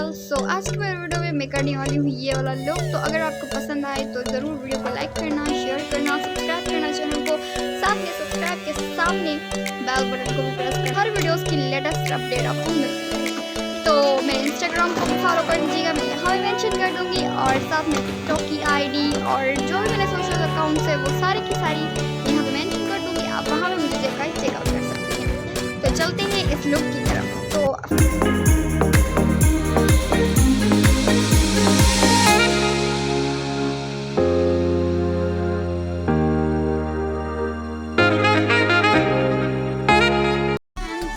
सो आज की मेरे वीडियो में मैं करने वाली हूँ ये वाला लुक। तो अगर आपको पसंद आए तो ज़रूर वीडियो को लाइक करना, शेयर करना, सब्सक्राइब करना चैनल को, साथ में सब्सक्राइब के सामने बेल बटन को भी प्रेस करना। हर वीडियोस की लेटेस्ट अपडेट आपको मिलती रहेगी। तो मेरे इंस्टाग्राम को भी फॉलो कर लीजिएगा, मैं यहाँ भी मेंशन कर दूँगी, और साथ में टिकटॉक की ID और जो भी मेरे सोशल अकाउंट्स है वो सारी की सारी यहाँ पे मेंशन कर दूँगी। आप वहाँ भी मुझे चेकआउट कर सकते हैं। तो चलते हैं इस लुक की तरफ। तो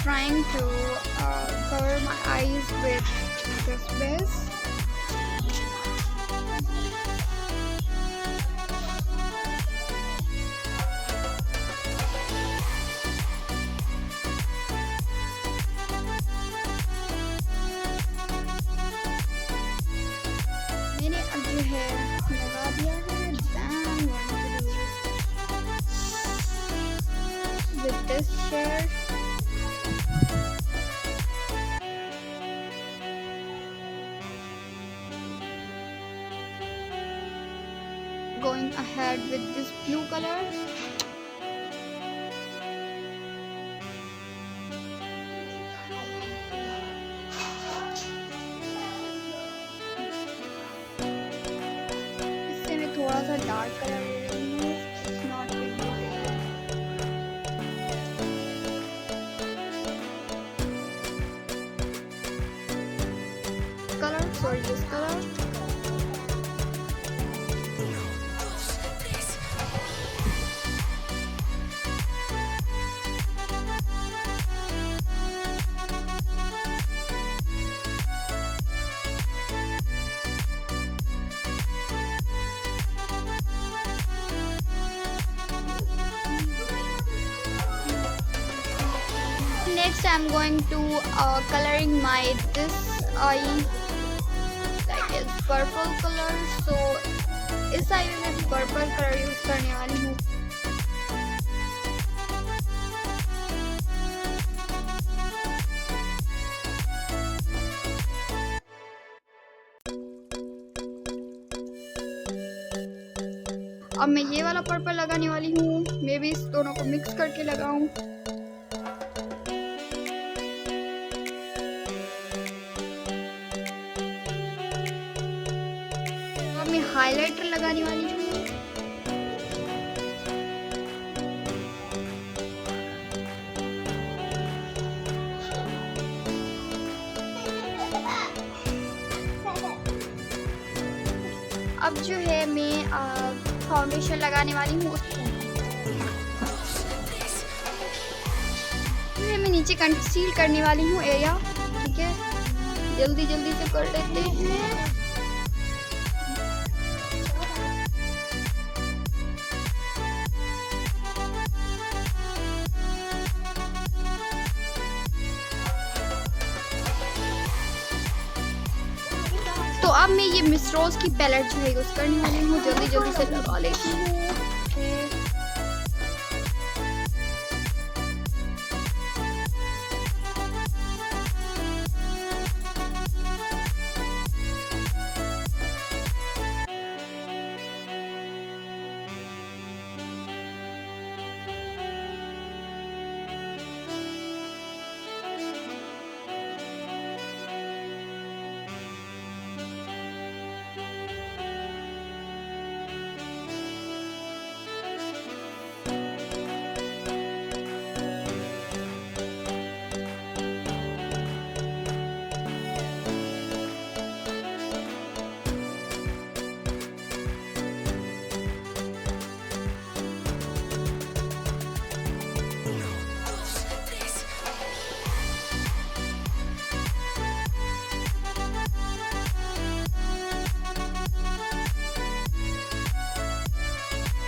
trying to cover my eyes with this base. मैंने अब जो है लगा दिया है। With this shade going ahead with this blue color. इससे मैं थोड़ा सा डार्क कलर ले रही हूँ। It's not really color, sorry, this color. Next I'm going to coloring my this eye like is purple color. So इस आई में मैं पर्पल कलर यूज करने वाली हूँ। अब मैं ये वाला पर्पल लगाने वाली हूँ। मैं भी इस दोनों को मिक्स करके लगाऊं। अब मैं हाइलाइटर लगाने वाली हूँ। अब जो है मैं फाउंडेशन लगाने वाली हूँ। मैं नीचे कंसील करने वाली हूँ एरिया। ठीक है, जल्दी जल्दी से कर लेते हैं। तो अब मैं ये मिस रोज की पैलेट जो है यूज करने वाली हूँ। जल्दी जल्दी से लगा लेती हूँ।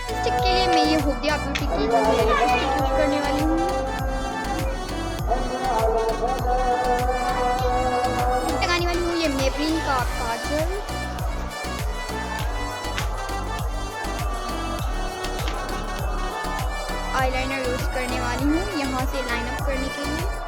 लिपस्टिक के लिए मैं ये हुडिया ब्यूटी की लिपस्टिक यूज करने वाली हूँ। लगाने वाली हूँ ये मेबलिन का काजल। आईलाइनर यूज करने वाली हूँ यहाँ से लाइन अप करने के लिए।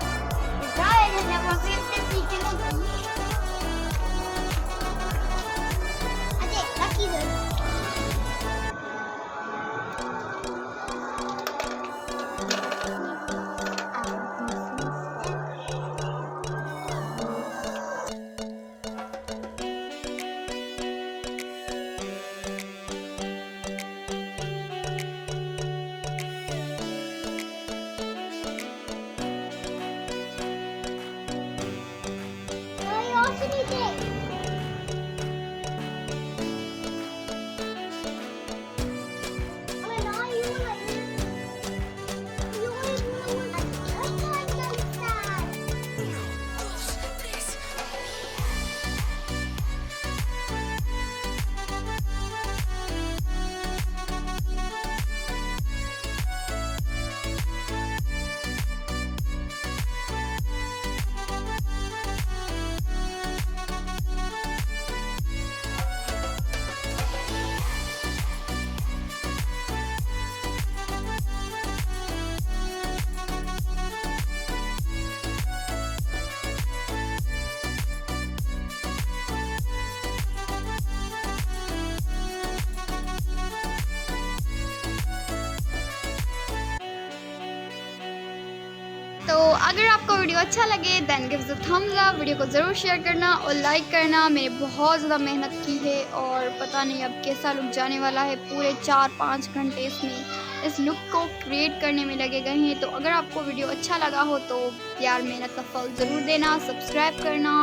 अगर आपको वीडियो अच्छा लगे then give the thumbs up. Video को ज़रूर शेयर करना और लाइक करना। मैंने बहुत ज़्यादा मेहनत की है और पता नहीं अब कैसा लुक जाने वाला है। पूरे 4-5 घंटे इसमें इस लुक को क्रिएट करने में लगे गए हैं। तो अगर आपको वीडियो अच्छा लगा हो तो यार मेहनत का फल ज़रूर देना, सब्सक्राइब करना,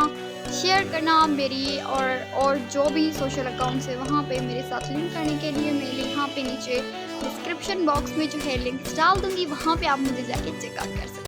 शेयर करना मेरी और जो भी सोशल अकाउंट्स है वहाँ पे मेरे साथ लिंक करने के लिए मैं यहाँ पे नीचे डिस्क्रिप्शन बॉक्स में जो है लिंक्स डाल दूँगी, वहाँ पे आप मुझे जाके चेकआउट कर सकते हैं।